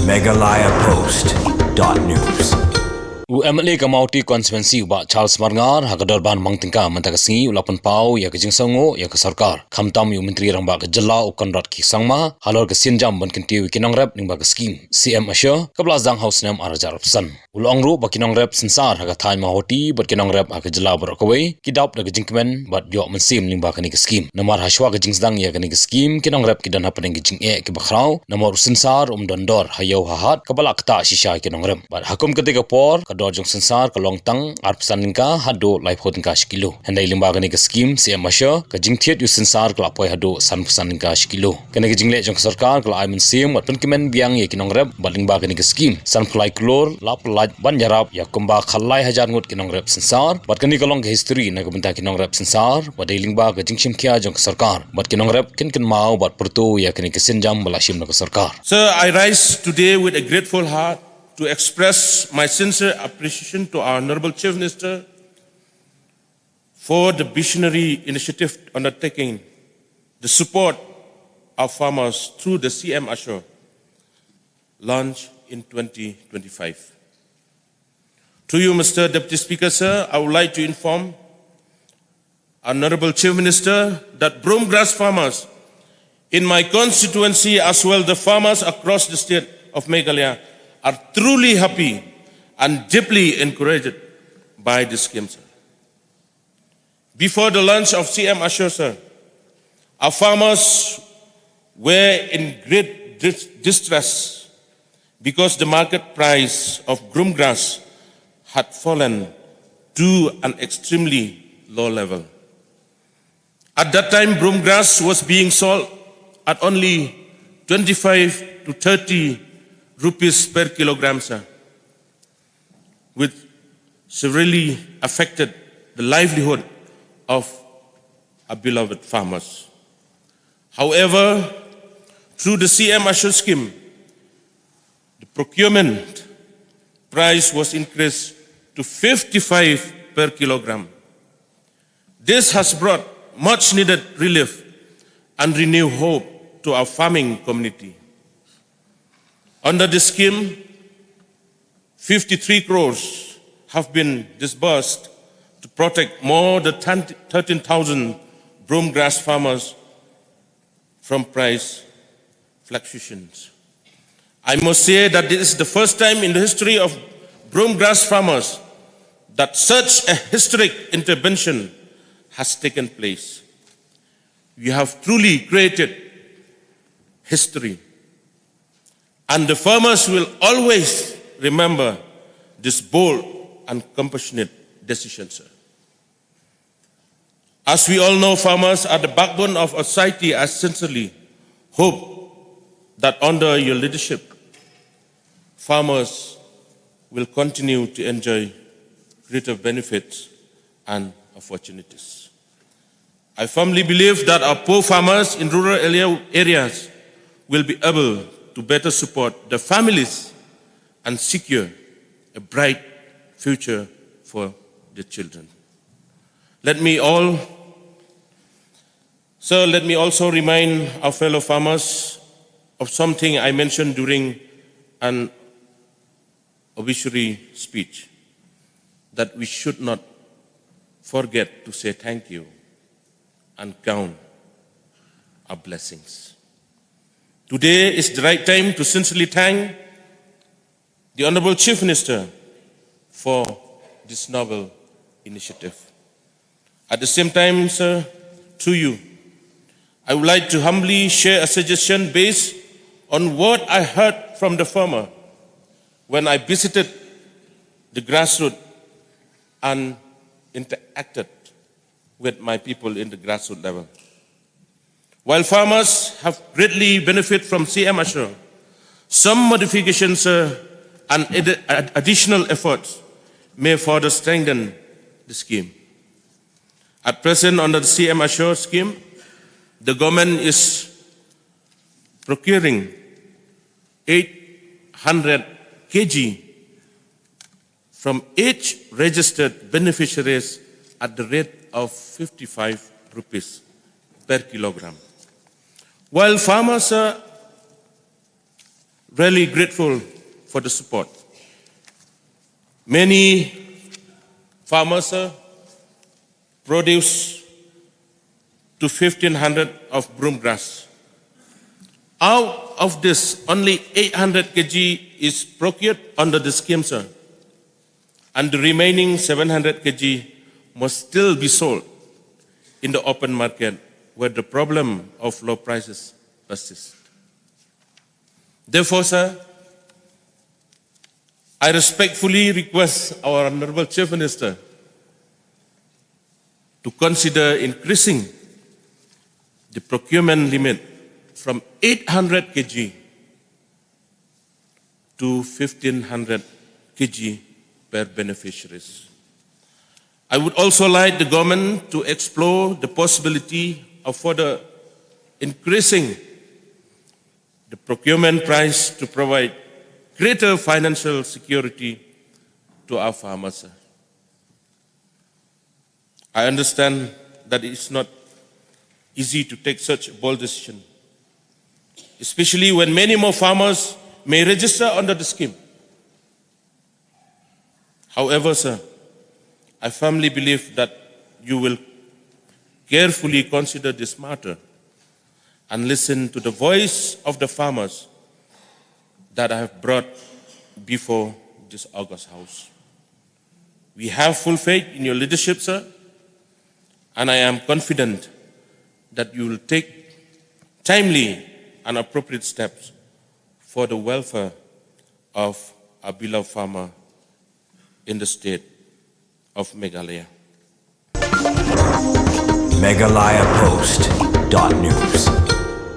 megalayapost.news. UMLA Kamauti constituency ba Charles Marngar Hagador ban mangtingka mantakasi ulapan pau ya ke jingsango ya ke sarkar khamtam yu menteri rangba ke jela ukonrat ki sangma halor ke sinjam ban kinti wikinong rep ningba ke scheme CM Asha kabla zang house nam arajar opsan ulongru ba kinong rep sinsar haga thai mahoti bat kinong rep ha ke jela borokawai kidap da ke jingkmen bat yo mensim ningba ke ni ke scheme namar hashwa ke jingsdang ya ke ni ke scheme kinong rep kidan hapening ke jing e ke bakrau namor sinsar dondor hayo hahat kabala kta shisha kinong rep bat hakum ketika por dor jong sensar ka longtang arpsan ka hado life hot ka skilo handai limba gani ka scheme CM Asha ka jingthiet yu sensar ka lapoi hado sanpusan ka skilo kane ka jingle jong sarkar ka aimen sim wat penkimen biang ye kinong rep balingba gani ka scheme sanfly klor lap laj banjarap ya kumba khallai hajar ngut kinong rep sensar bat kani ka long history na ka benta kinong rep sensar wadai lingba ka jingshim khia jong sarkar bat kinong rep kin mau bat pertu ya kani ka sinjam balashim na ka sarkar. Sir, I rise today with a grateful heart to express my sincere appreciation to our Honorable Chief Minister for the visionary initiative undertaking the support of farmers through the CM Asha launch in 2025. To you, Mr. Deputy Speaker, sir, I would like to inform Honorable Chief Minister that Broomgrass farmers in my constituency as well the farmers across the state of Meghalaya are truly happy and deeply encouraged by this scheme, sir. Before the launch of CM Asha, sir, our farmers were in great distress because the market price of broomgrass had fallen to an extremely low level. At that time, broomgrass was being sold at only 25 to 30 rupees per kilogram, sir, which severely affected the livelihood of our beloved farmers. However, through the CM Asha scheme, the procurement price was increased to 55 per kilogram. This has brought much needed relief and renewed hope to our farming community. Under the scheme, 53 crores have been disbursed to protect more than 13,000 broomgrass farmers from price fluctuations. I must say that this is the first time in the history of broomgrass farmers that such a historic intervention has taken place. We have truly created history. And the farmers will always remember this bold and compassionate decision, sir. As we all know, farmers are the backbone of our society. I sincerely hope that under your leadership, farmers will continue to enjoy greater benefits and opportunities. I firmly believe that our poor farmers in rural areas will be able to better support the families and secure a bright future for the children. Let me also remind our fellow farmers of something I mentioned during an obituary speech, that we should not forget to say thank you and count our blessings. Today is the right time to sincerely thank the Honorable Chief Minister for this noble initiative. At the same time, sir, to you, I would like to humbly share a suggestion based on what I heard from the farmer when I visited the grassroots and interacted with my people in the grassroots level. While farmers have greatly benefited from CM Asha, some modifications and additional efforts may further strengthen the scheme. At present, under the CM Asha scheme, the government is procuring 800 kg from each registered beneficiaries at the rate of 55 rupees per kilogram. While farmers really grateful for the support. Many farmers produce to 1,500 of broom grass. Out of this, only 800 kg is procured under the scheme, sir. And the remaining 700 kg must still be sold in the open market where the problem of low prices persists. Therefore, sir, I respectfully request our Honorable Chief Minister to consider increasing the procurement limit from 800 kg to 1,500 kg per beneficiaries. I would also like the government to explore the possibility of further increasing the procurement price to provide greater financial security to our farmers. I understand that it's not easy to take such a bold decision, especially when many more farmers may register under the scheme. However, sir, I firmly believe that you will carefully consider this matter and listen to the voice of the farmers that I have brought before this August House. We have full faith in your leadership, sir, and I am confident that you will take timely and appropriate steps for the welfare of our beloved farmer in the state of Meghalaya. Meghalaya Post.news.